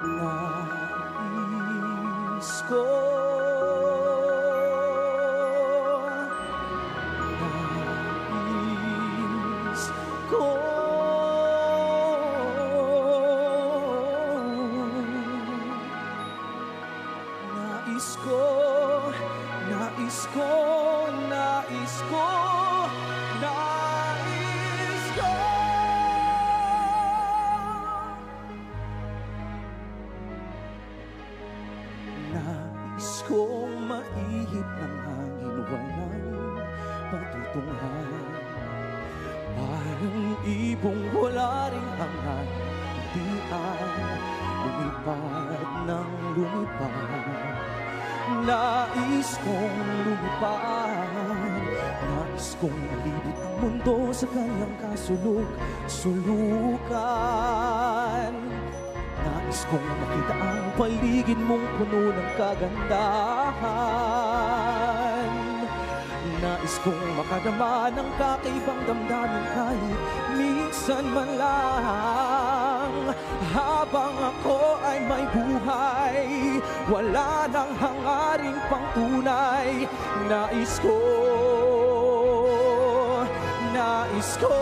Nais ko, nais ko, nais ko, nais ko, nais ko, nais ko. Nais kong maihip ng hangin, walang patutunghan. Parang ibong wala ring hangat, di ang lumipad ng lumipad. Nais kong lumipad, nais kong malibot ang mundo sa kanyang kasuluk-sulukan. Nais kong makita ang paligid mong puno ng kagandahan. Nais kong makadama ng kakaibang damdamin kahit minsan man lang. Habang ako ay may buhay, wala nang hangaring pang tunay. Nais ko, nais ko.